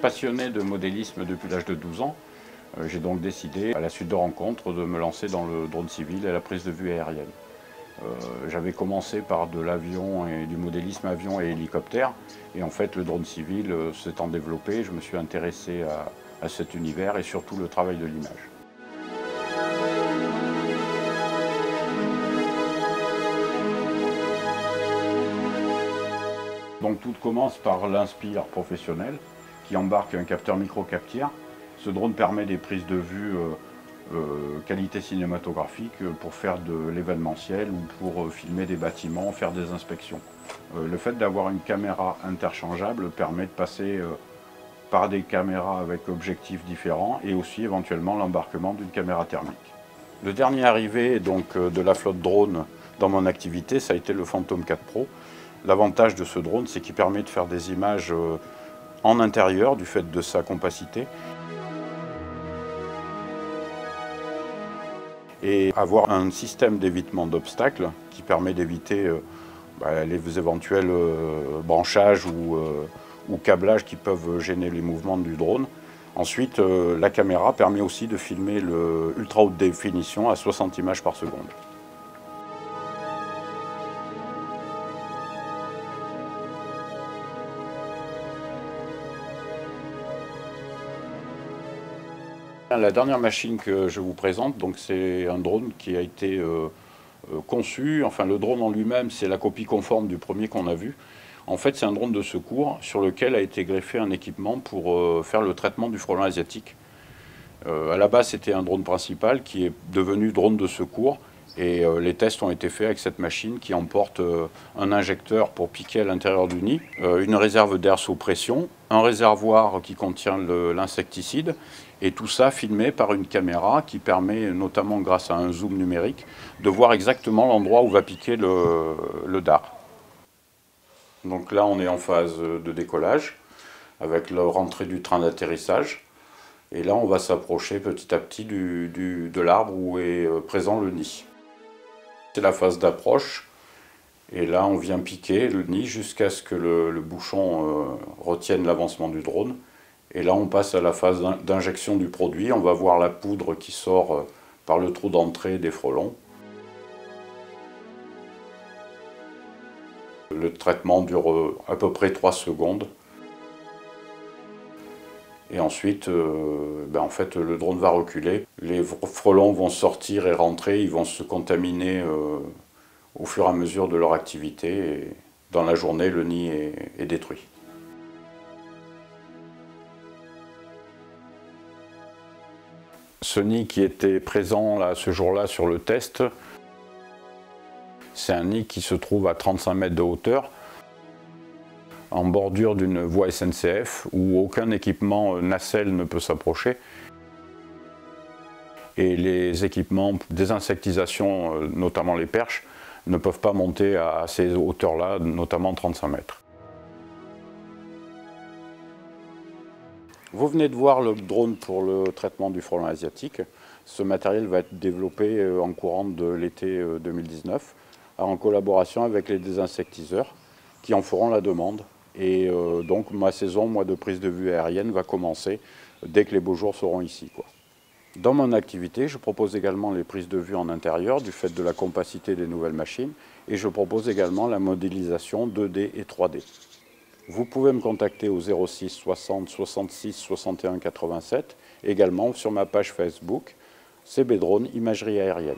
Passionné de modélisme depuis l'âge de 12 ans, j'ai donc décidé, à la suite de rencontres, de me lancer dans le drone civil et la prise de vue aérienne. J'avais commencé par de l'avion et du modélisme avion et hélicoptère, et en fait le drone civil s'étant développé, je me suis intéressé à cet univers et surtout le travail de l'image. Donc tout commence par l'Inspire professionnel qui embarque un capteur micro-capture. Ce drone permet des prises de vue qualité cinématographique pour faire de l'événementiel ou pour filmer des bâtiments, faire des inspections. Le fait d'avoir une caméra interchangeable permet de passer par des caméras avec objectifs différents et aussi éventuellement l'embarquement d'une caméra thermique. Le dernier arrivé donc, de la flotte drone dans mon activité, ça a été le Phantom 4 Pro. L'avantage de ce drone, c'est qu'il permet de faire des images en intérieur du fait de sa compacité et avoir un système d'évitement d'obstacles qui permet d'éviter les éventuels branchages ou câblages qui peuvent gêner les mouvements du drone. Ensuite, la caméra permet aussi de filmer le ultra haute définition à 60 images par seconde. La dernière machine que je vous présente, c'est un drone qui a été conçu, enfin le drone en lui-même c'est la copie conforme du premier qu'on a vu. En fait c'est un drone de secours sur lequel a été greffé un équipement pour faire le traitement du frelon asiatique. À la base c'était un drone principal qui est devenu drone de secours et les tests ont été faits avec cette machine qui emporte un injecteur pour piquer à l'intérieur du nid, une réserve d'air sous pression, un réservoir qui contient l'insecticide et tout ça filmé par une caméra qui permet, notamment grâce à un zoom numérique, de voir exactement l'endroit où va piquer le dard. Donc là on est en phase de décollage avec la rentrée du train d'atterrissage. Et là on va s'approcher petit à petit de l'arbre où est présent le nid. C'est la phase d'approche. Et là on vient piquer le nid jusqu'à ce que le bouchon retienne l'avancement du drone. Et là on passe à la phase d'injection du produit. On va voir la poudre qui sort par le trou d'entrée des frelons. Le traitement dure à peu près 3 secondes. Et ensuite, en fait, le drone va reculer. Les frelons vont sortir et rentrer, ils vont se contaminer au fur et à mesure de leur activité. Et dans la journée, le nid est détruit. Ce nid qui était présent là, ce jour-là sur le test, c'est un nid qui se trouve à 35 mètres de hauteur, en bordure d'une voie SNCF où aucun équipement nacelle ne peut s'approcher. Et les équipements désinsectisation, notamment les perches, ne peuvent pas monter à ces hauteurs-là, notamment 35 mètres. Vous venez de voir le drone pour le traitement du frelon asiatique. Ce matériel va être développé en courant de l'été 2019 en collaboration avec les désinsectiseurs qui en feront la demande. Et donc ma saison de prise de vue aérienne va commencer dès que les beaux jours seront ici, quoi. Dans mon activité, je propose également les prises de vue en intérieur du fait de la compacité des nouvelles machines et je propose également la modélisation 2D et 3D. Vous pouvez me contacter au 06 60 66 61 87, également sur ma page Facebook CB Drone Imagerie Aérienne.